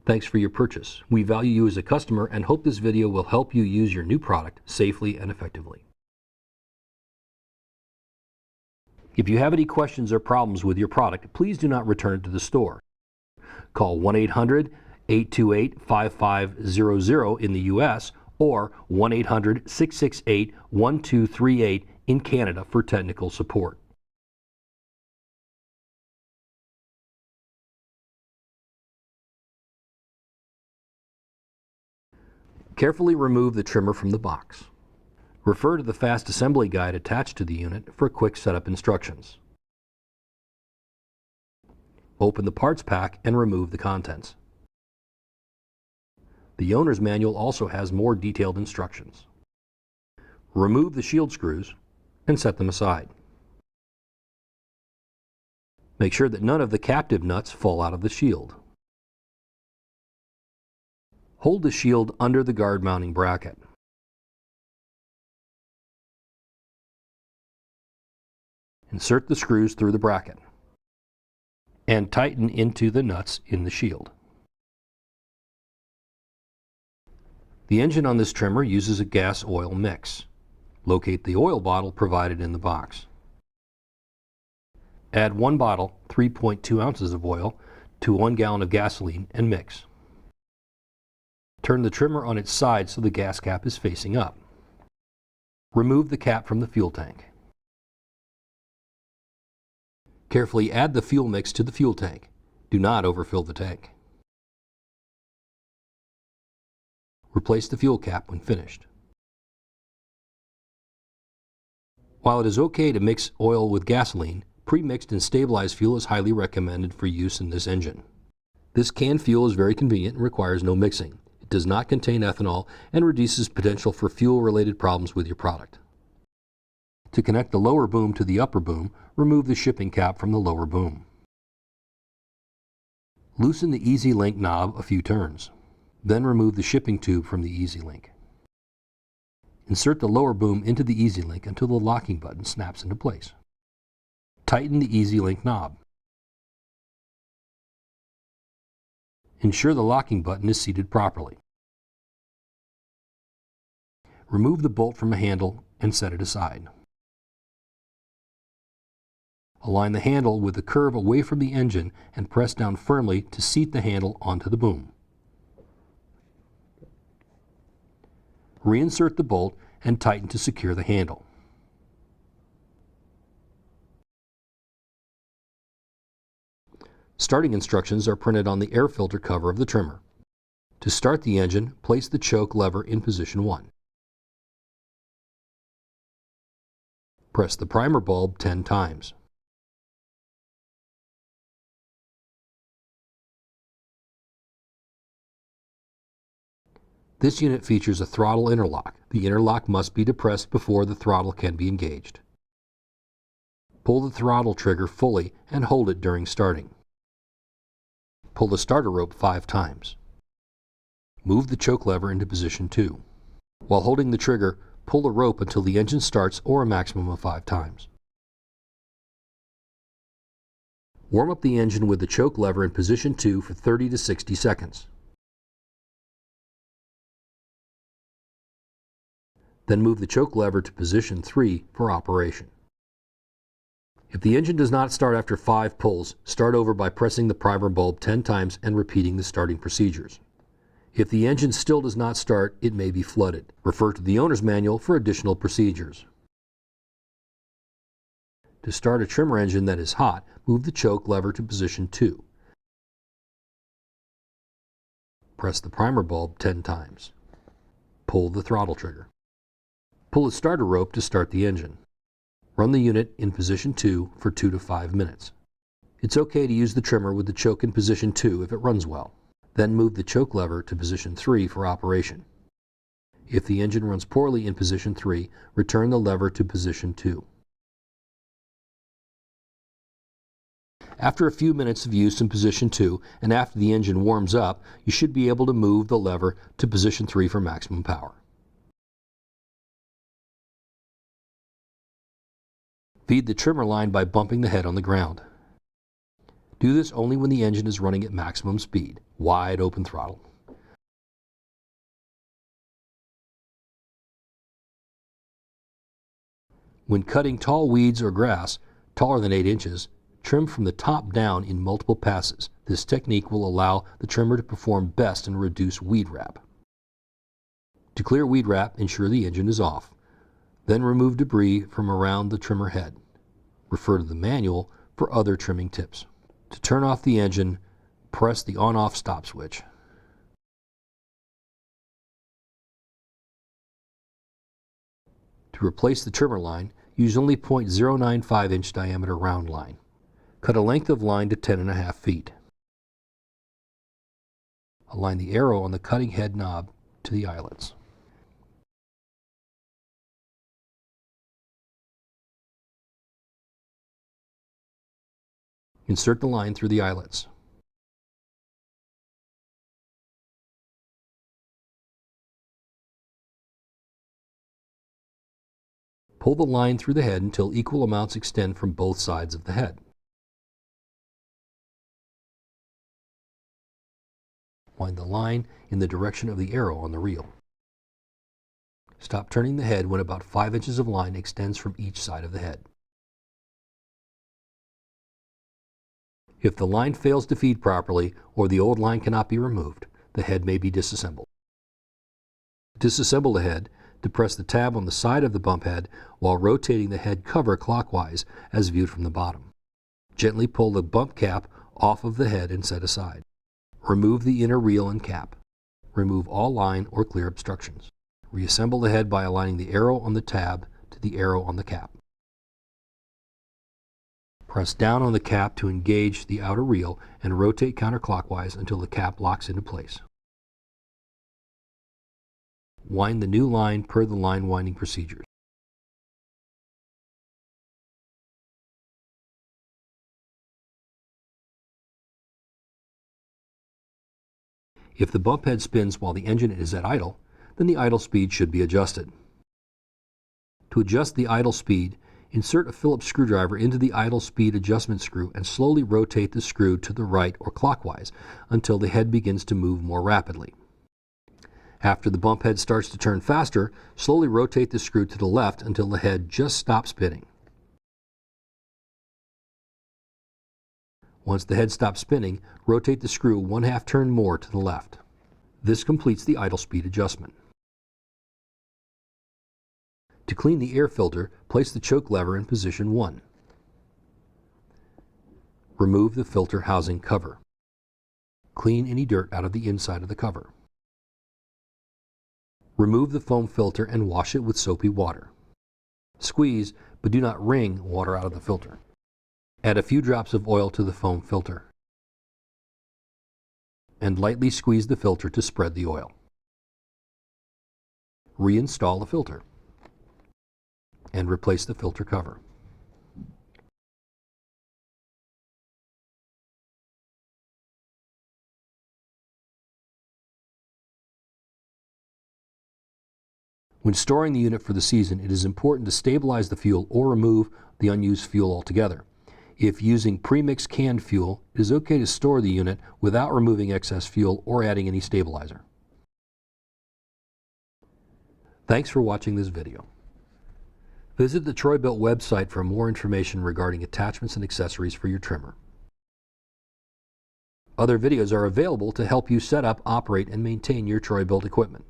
Thanks for your purchase. We value you as a customer and hope this video will help you use your new product safely and effectively. If you have any questions or problems with your product, please do not return it to the store. Call 1-800-828-5500 in the U.S. or 1-800-668-1238 in Canada for technical support. Carefully remove the trimmer from the box. Refer to the fast assembly guide attached to the unit for quick setup instructions. Open the parts pack and remove the contents. The owner's manual also has more detailed instructions. Remove the shield screws and set them aside. Make sure that none of the captive nuts fall out of the shield. Hold the shield under the guard mounting bracket. Insert the screws through the bracket and tighten into the nuts in the shield. The engine on this trimmer uses a gas-oil mix. Locate the oil bottle provided in the box. Add 1 bottle, 3.2 ounces of oil, to 1 gallon of gasoline and mix. Turn the trimmer on its side so the gas cap is facing up. Remove the cap from the fuel tank. Carefully add the fuel mix to the fuel tank. Do not overfill the tank. Replace the fuel cap when finished. While it is okay to mix oil with gasoline, pre-mixed and stabilized fuel is highly recommended for use in this engine. This canned fuel is very convenient and requires no mixing. It does not contain ethanol and reduces potential for fuel-related problems with your product. To connect the lower boom to the upper boom, remove the shipping cap from the lower boom. Loosen the Easy Link knob a few turns. Then remove the shipping tube from the Easy Link. Insert the lower boom into the Easy Link until the locking button snaps into place. Tighten the Easy Link knob. Ensure the locking button is seated properly. Remove the bolt from a handle and set it aside. Align the handle with the curve away from the engine and press down firmly to seat the handle onto the boom. Reinsert the bolt and tighten to secure the handle. Starting instructions are printed on the air filter cover of the trimmer. To start the engine, place the choke lever in position 1. Press the primer bulb 10 times. This unit features a throttle interlock. The interlock must be depressed before the throttle can be engaged. Pull the throttle trigger fully and hold it during starting. Pull the starter rope 5 times. Move the choke lever into position 2. While holding the trigger, pull the rope until the engine starts or a maximum of 5 times. Warm up the engine with the choke lever in position 2 for 30 to 60 seconds. Then move the choke lever to position 3 for operation. If the engine does not start after 5 pulls, start over by pressing the primer bulb 10 times and repeating the starting procedures. If the engine still does not start, it may be flooded. Refer to the owner's manual for additional procedures. To start a trimmer engine that is hot, move the choke lever to position 2. Press the primer bulb 10 times. Pull the throttle trigger. Pull the starter rope to start the engine. Run the unit in position 2 for 2 to 5 minutes. It's okay to use the trimmer with the choke in position 2 if it runs well. Then move the choke lever to position 3 for operation. If the engine runs poorly in position 3, return the lever to position 2. After a few minutes of use in position 2 and after the engine warms up, you should be able to move the lever to position 3 for maximum power. Feed the trimmer line by bumping the head on the ground. Do this only when the engine is running at maximum speed, wide open throttle. When cutting tall weeds or grass, taller than 8 inches, trim from the top down in multiple passes. This technique will allow the trimmer to perform best and reduce weed wrap. To clear weed wrap, ensure the engine is off. Then remove debris from around the trimmer head. Refer to the manual for other trimming tips. To turn off the engine, press the on-off stop switch. To replace the trimmer line, use only 0.095 inch diameter round line. Cut a length of line to 10.5 feet. Align the arrow on the cutting head knob to the eyelets. Insert the line through the eyelets. Pull the line through the head until equal amounts extend from both sides of the head. Wind the line in the direction of the arrow on the reel. Stop turning the head when about 5 inches of line extends from each side of the head. If the line fails to feed properly or the old line cannot be removed, the head may be disassembled. Disassemble the head. Depress the tab on the side of the bump head while rotating the head cover clockwise as viewed from the bottom. Gently pull the bump cap off of the head and set aside. Remove the inner reel and cap. Remove all line or clear obstructions. Reassemble the head by aligning the arrow on the tab to the arrow on the cap. Press down on the cap to engage the outer reel and rotate counterclockwise until the cap locks into place. Wind the new line per the line winding procedures. If the bump head spins while the engine is at idle, then the idle speed should be adjusted. To adjust the idle speed, insert a Phillips screwdriver into the idle speed adjustment screw and slowly rotate the screw to the right or clockwise until the head begins to move more rapidly. After the bump head starts to turn faster, slowly rotate the screw to the left until the head just stops spinning. Once the head stops spinning, rotate the screw 1/2 turn more to the left. This completes the idle speed adjustment. To clean the air filter, place the choke lever in position 1. Remove the filter housing cover. Clean any dirt out of the inside of the cover. Remove the foam filter and wash it with soapy water. Squeeze, but do not wring water out of the filter. Add a few drops of oil to the foam filter and lightly squeeze the filter to spread the oil. Reinstall the filter and replace the filter cover. When storing the unit for the season, it is important to stabilize the fuel or remove the unused fuel altogether. If using pre-mixed canned fuel, it is okay to store the unit without removing excess fuel or adding any stabilizer. Thanks for watching this video. Visit the Troy-Bilt website for more information regarding attachments and accessories for your trimmer. Other videos are available to help you set up, operate, and maintain your Troy-Bilt equipment.